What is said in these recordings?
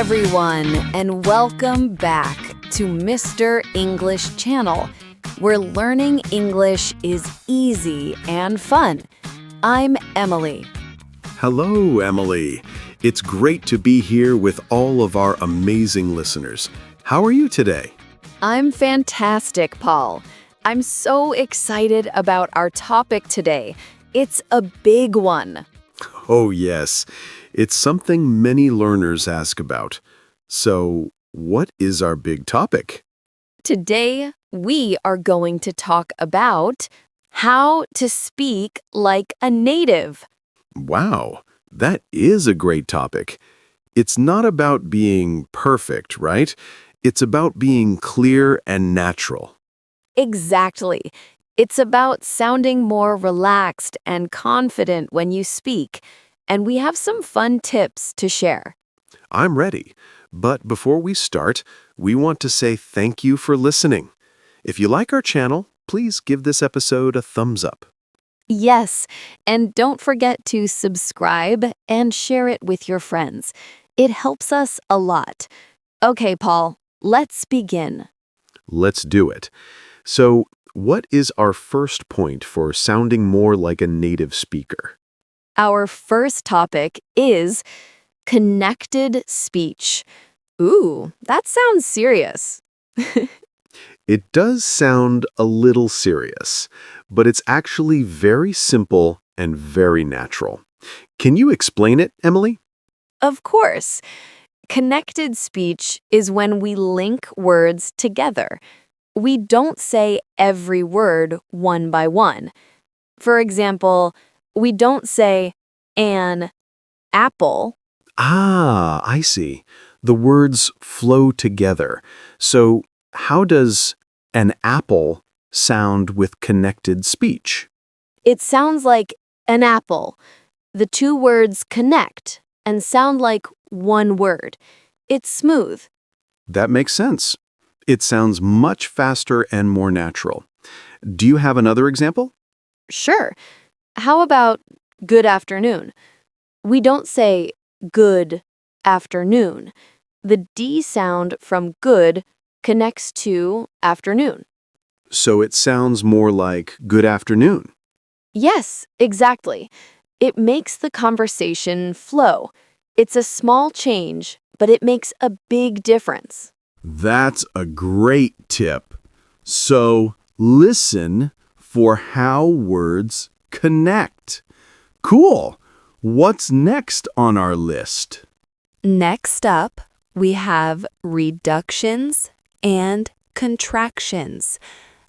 everyone, and welcome back to Mr. English Channel, where learning English is easy and fun. I'm Emily. Hello, Emily. It's great to be here with all of our amazing listeners. How are you today? I'm fantastic, Paul. I'm so excited about our topic today. It's a big one. Oh, yes. It's something many learners ask about. So, what is our big topic? Today, we are going to talk about how to speak like a native. Wow, that is a great topic. It's not about being perfect, right? It's about being clear and natural. Exactly. It's about sounding more relaxed and confident when you speak, and we have some fun tips to share. I'm ready. But before we start, we want to say thank you for listening. If you like our channel, please give this episode a thumbs up. Yes, and don't forget to subscribe and share it with your friends. It helps us a lot. Okay, Paul, let's begin. Let's do it. So, what is our first point for sounding more like a native speaker? Our first topic is connected speech. Ooh, that sounds serious. It does sound a little serious, but it's actually very simple and very natural. Can you explain it, Emily? Of course. Connected speech is when we link words together. We don't say every word one by one. For example, we don't say an apple. Ah, I see. The words flow together. So, how does an apple sound with connected speech? It sounds like an apple. The two words connect and sound like one word. It's smooth. That makes sense. It sounds much faster and more natural. Do you have another example? Sure. How about good afternoon? We don't say good afternoon. The D sound from good connects to afternoon. So it sounds more like good afternoon. Yes, exactly. It makes the conversation flow. It's a small change, but it makes a big difference. That's a great tip. So listen for how words connect. Cool. What's next on our list? Next up, we have reductions and contractions.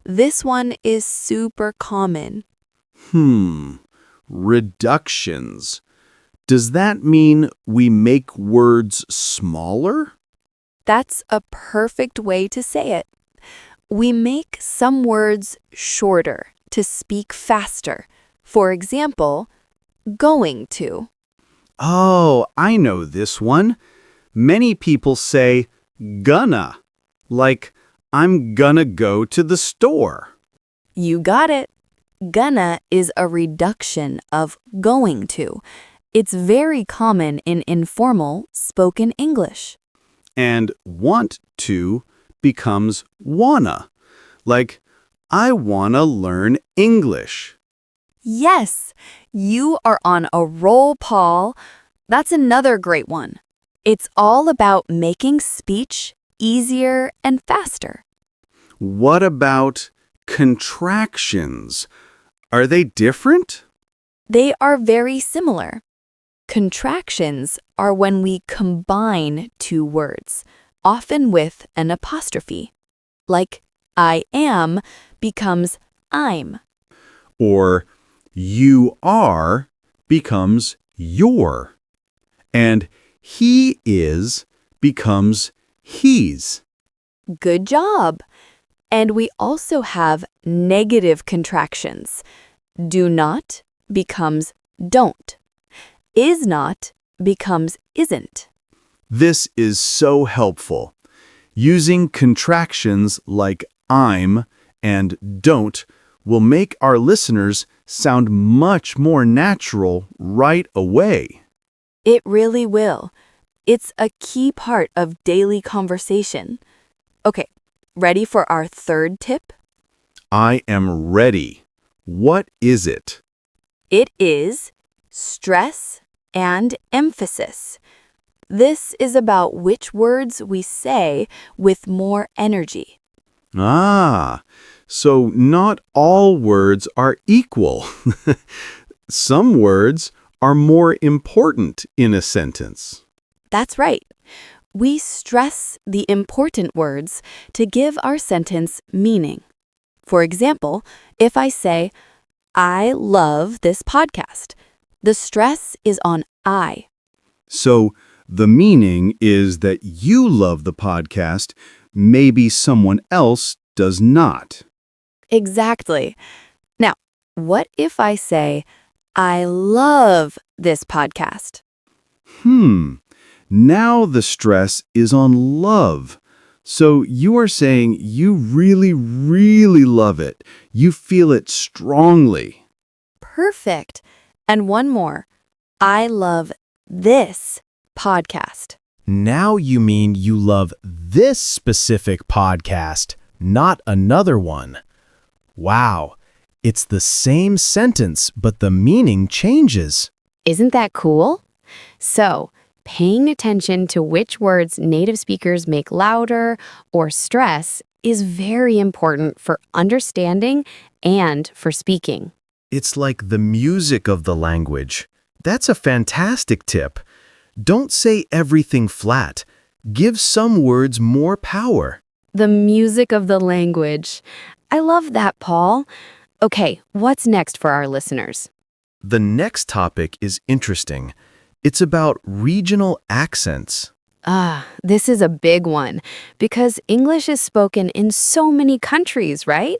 This one is super common. Reductions. Does that mean we make words smaller? That's a perfect way to say it. We make some words shorter to speak faster. For example, going to. Oh, I know this one. Many people say gonna, like I'm gonna go to the store. You got it. Gonna is a reduction of going to. It's very common in informal spoken English. And want to becomes wanna, like I wanna learn English. Yes, you are on a roll, Paul. That's another great one. It's all about making speech easier and faster. What about contractions? Are they different? They are very similar. Contractions are when we combine two words, often with an apostrophe. Like I am becomes I'm. Or you are becomes your. And he is becomes he's. Good job. And we also have negative contractions. Do not becomes don't. Is not becomes isn't. This is so helpful. Using contractions like I'm and don't will make our listeners sound much more natural right away. It really will. It's a key part of daily conversation. Okay, ready for our third tip? I am ready. What is it? It is stress and emphasis. This is about which words we say with more energy. Ah, so not all words are equal. Some words are more important in a sentence. That's right. We stress the important words to give our sentence meaning. For example, if I say, I love this podcast, the stress is on I. So the meaning is that you love the podcast, maybe someone else does not. Exactly. Now, what if I say, I love this podcast? Now the stress is on love. So you are saying you really, really love it. You feel it strongly. Perfect. And one more. I love this podcast. Now you mean you love this specific podcast, not another one. Wow, it's the same sentence, but the meaning changes. Isn't that cool? So, paying attention to which words native speakers make louder or stress is very important for understanding and for speaking. It's like the music of the language. That's a fantastic tip. Don't say everything flat. Give some words more power. The music of the language. I love that, Paul. Okay, what's next for our listeners? The next topic is interesting. It's about regional accents. This is a big one because English is spoken in so many countries, right?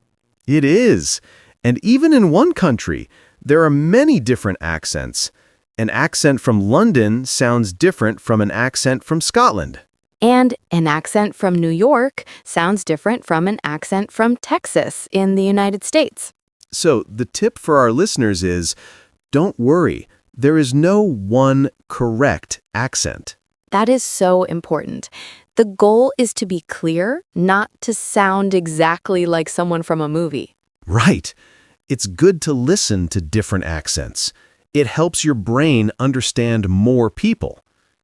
It is. And even in one country, there are many different accents. An accent from London sounds different from an accent from Scotland. And an accent from New York sounds different from an accent from Texas in the United States. So the tip for our listeners is, don't worry, there is no one correct accent. That is so important. The goal is to be clear, not to sound exactly like someone from a movie. Right. It's good to listen to different accents. It helps your brain understand more people.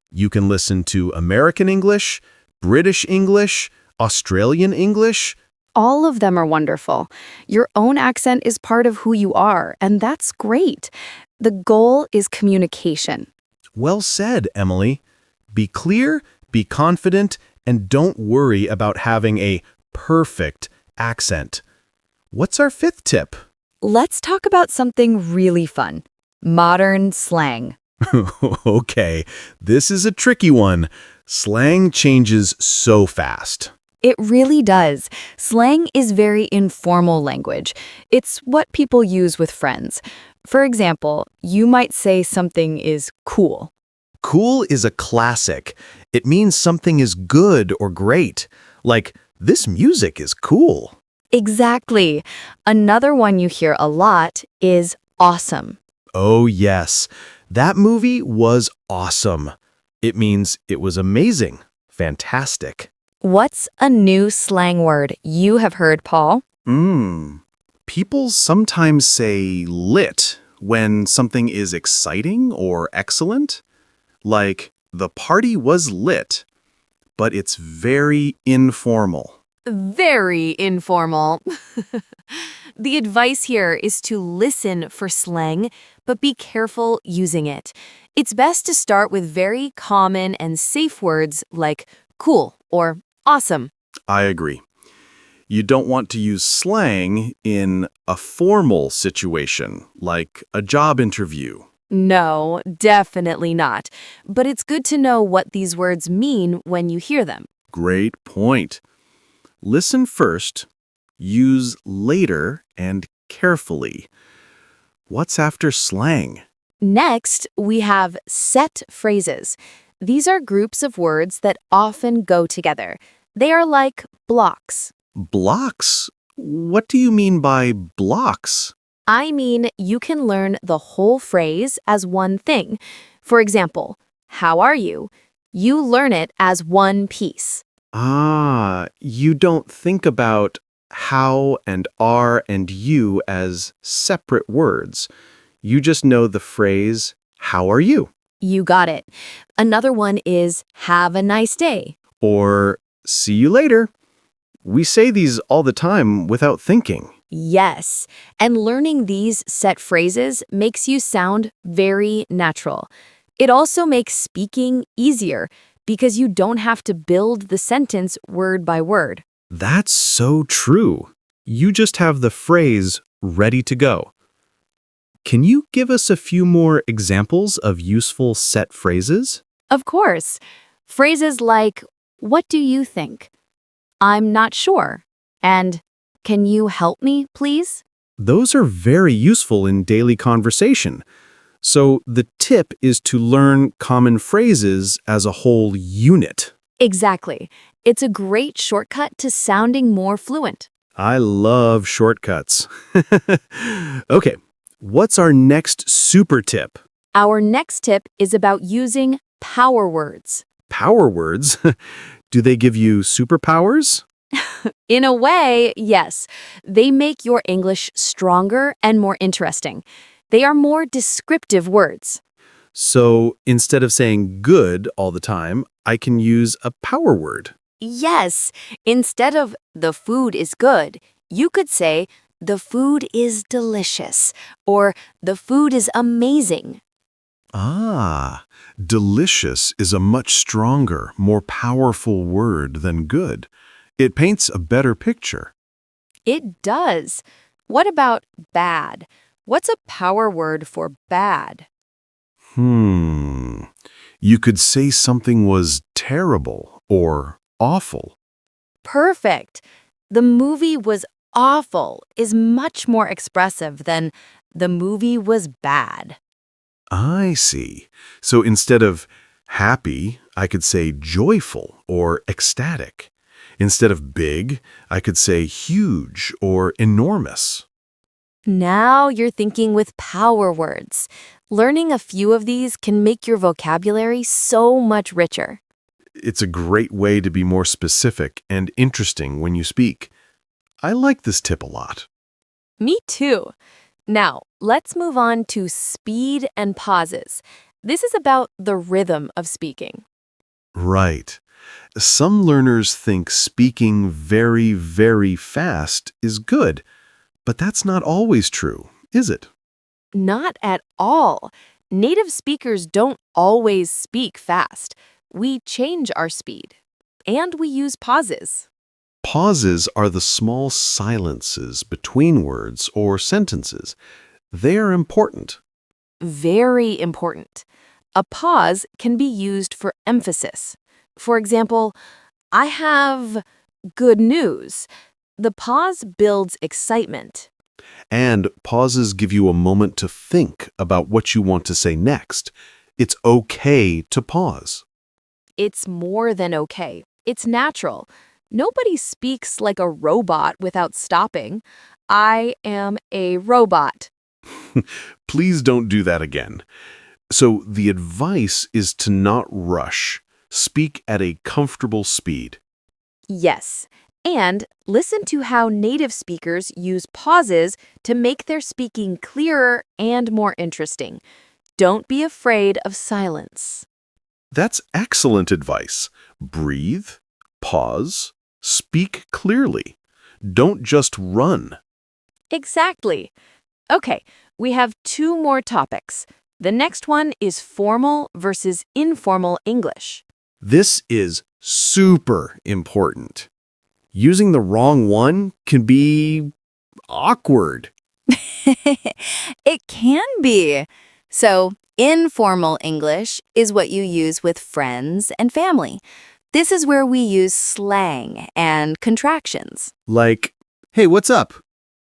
You can listen to American English, British English, Australian English. All of them are wonderful. Your own accent is part of who you are, and that's great. The goal is communication. Well said, Emily. Be clear, be confident, and don't worry about having a perfect accent. What's our fifth tip? Let's talk about something really fun. Modern slang. Okay, this is a tricky one. Slang changes so fast. It really does. Slang is very informal language. It's what people use with friends. For example, you might say something is cool. Cool is a classic. It means something is good or great. Like, this music is cool. Exactly. Another one you hear a lot is awesome. Oh, yes. That movie was awesome. It means it was amazing. Fantastic. What's a new slang word you have heard, Paul? People sometimes say lit when something is exciting or excellent. Like, the party was lit, but it's very informal. Very informal. The advice here is to listen for slang, but be careful using it. It's best to start with very common and safe words like cool or awesome. I agree. You don't want to use slang in a formal situation, like a job interview. No, definitely not. But it's good to know what these words mean when you hear them. Great point. Listen first, use later, and carefully. What's after slang? Next, we have set phrases. These are groups of words that often go together. They are like blocks. Blocks? What do you mean by blocks? I mean, you can learn the whole phrase as one thing. For example, how are you? You learn it as one piece. Ah, you don't think about how and are and you as separate words. You just know the phrase, how are you? You got it. Another one is have a nice day. Or see you later. We say these all the time without thinking. Yes, and learning these set phrases makes you sound very natural. It also makes speaking easier because you don't have to build the sentence word by word. That's so true. You just have the phrase ready to go. Can you give us a few more examples of useful set phrases? Of course, phrases like, what do you think? I'm not sure. And can you help me, please? Those are very useful in daily conversation. So the tip is to learn common phrases as a whole unit. Exactly. It's a great shortcut to sounding more fluent. I love shortcuts. Okay, what's our next super tip? Our next tip is about using power words. Power words? Do they give you superpowers? In a way, yes. They make your English stronger and more interesting. They are more descriptive words. So instead of saying good all the time, I can use a power word. Yes, instead of the food is good, you could say the food is delicious or the food is amazing. Ah, delicious is a much stronger, more powerful word than good. It paints a better picture. It does. What about bad? What's a power word for bad? You could say something was terrible or awful. Perfect. The movie was awful is much more expressive than the movie was bad. I see. So instead of happy, I could say joyful or ecstatic. Instead of big, I could say huge or enormous. Now you're thinking with power words. Learning a few of these can make your vocabulary so much richer. It's a great way to be more specific and interesting when you speak. I like this tip a lot. Me too. Now, let's move on to speed and pauses. This is about the rhythm of speaking. Right. Some learners think speaking very, very fast is good, but that's not always true, is it? Not at all. Native speakers don't always speak fast. We change our speed. And we use pauses. Pauses are the small silences between words or sentences. They are important. Very important. A pause can be used for emphasis. For example, I have good news. The pause builds excitement. And pauses give you a moment to think about what you want to say next. It's okay to pause. It's more than okay. It's natural. Nobody speaks like a robot without stopping. I am a robot. Please don't do that again. So the advice is to not rush. Speak at a comfortable speed. Yes. And listen to how native speakers use pauses to make their speaking clearer and more interesting. Don't be afraid of silence. That's excellent advice. Breathe, pause, speak clearly. Don't just run. Exactly. Okay, we have two more topics. The next one is formal versus informal English. This is super important. Using the wrong one can be awkward. It can be. So, informal English is what you use with friends and family. This is where we use slang and contractions. Like, hey, what's up?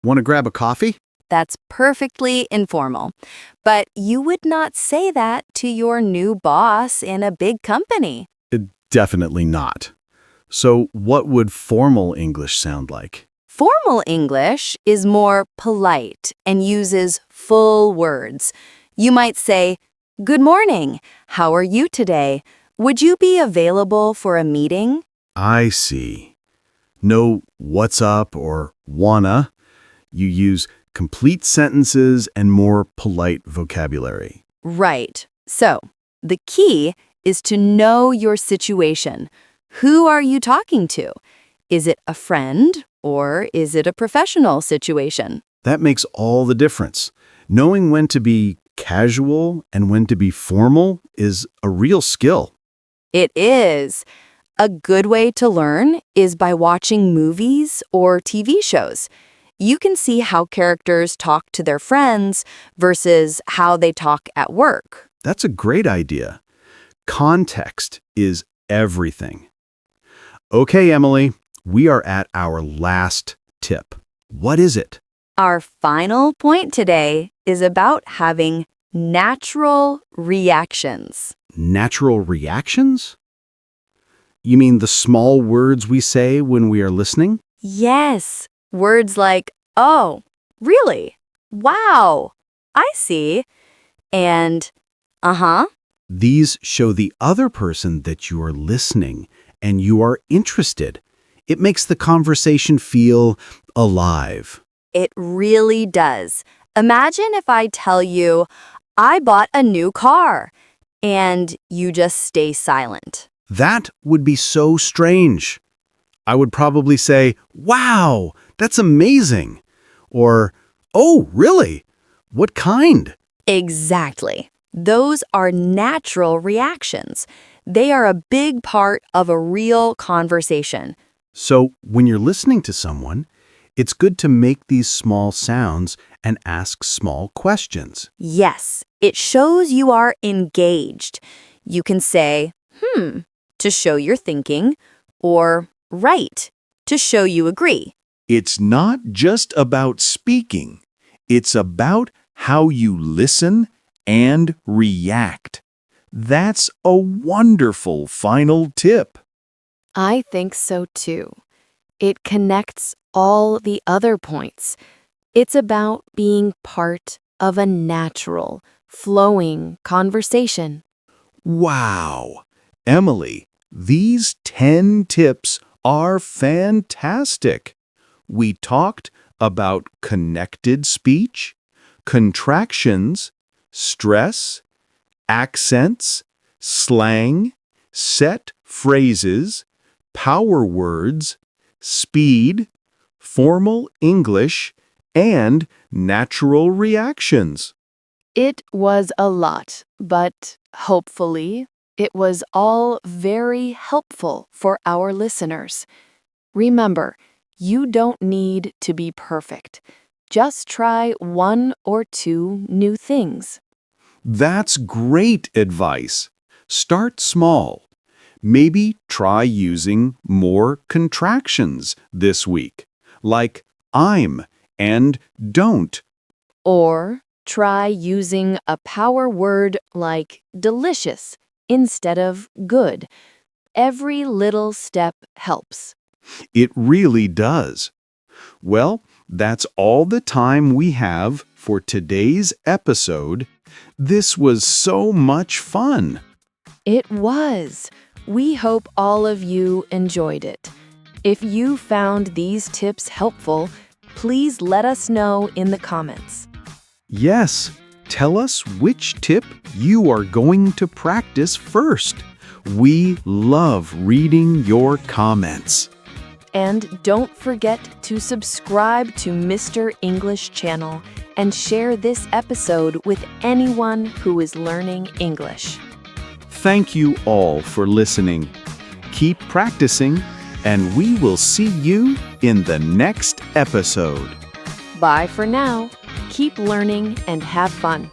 Want to grab a coffee? That's perfectly informal. But you would not say that to your new boss in a big company. Definitely not. So what would formal English sound like? Formal English is more polite and uses full words. You might say, "Good morning. How are you today?" Would you be available for a meeting? I see. No what's up or wanna. You use complete sentences and more polite vocabulary. Right. So, the key is to know your situation. Who are you talking to? Is it a friend or is it a professional situation? That makes all the difference. Knowing when to be casual and when to be formal is a real skill. It is. A good way to learn is by watching movies or TV shows. You can see how characters talk to their friends versus how they talk at work. That's a great idea. Context is everything. Okay, Emily, we are at our last tip. What is it? Our final point today is about having natural reactions. Natural reactions? You mean the small words we say when we are listening? Yes, words like, oh, really? Wow, I see. And, uh-huh. These show the other person that you are listening and you are interested. It makes the conversation feel alive. It really does. Imagine if I tell you, I bought a new car, and you just stay silent. That would be so strange. I would probably say, wow, that's amazing. Or, oh, really? What kind? Exactly. Those are natural reactions. They are a big part of a real conversation. So when you're listening to someone, it's good to make these small sounds and ask small questions. Yes, it shows you are engaged. You can say, to show you're thinking, or right, to show you agree. It's not just about speaking. It's about how you listen and react. That's a wonderful final tip. I think so too. It connects all the other points. It's about being part of a natural, flowing conversation. Wow! Emily, these 10 tips are fantastic. We talked about connected speech, contractions, stress, accents, slang, set phrases, power words, speed, formal English, and natural reactions. It was a lot, but hopefully, it was all very helpful for our listeners. Remember, you don't need to be perfect. Just try one or two new things. That's great advice. Start small. Maybe try using more contractions this week, like I'm and don't. Or try using a power word like delicious instead of good. Every little step helps. It really does. Well, that's all the time we have for today's episode. This was so much fun. It was. We hope all of you enjoyed it. If you found these tips helpful, please let us know in the comments. Yes, tell us which tip you are going to practice first. We love reading your comments. And don't forget to subscribe to Mr. English channel and share this episode with anyone who is learning English. Thank you all for listening. Keep practicing, and we will see you in the next episode. Bye for now. Keep learning and have fun.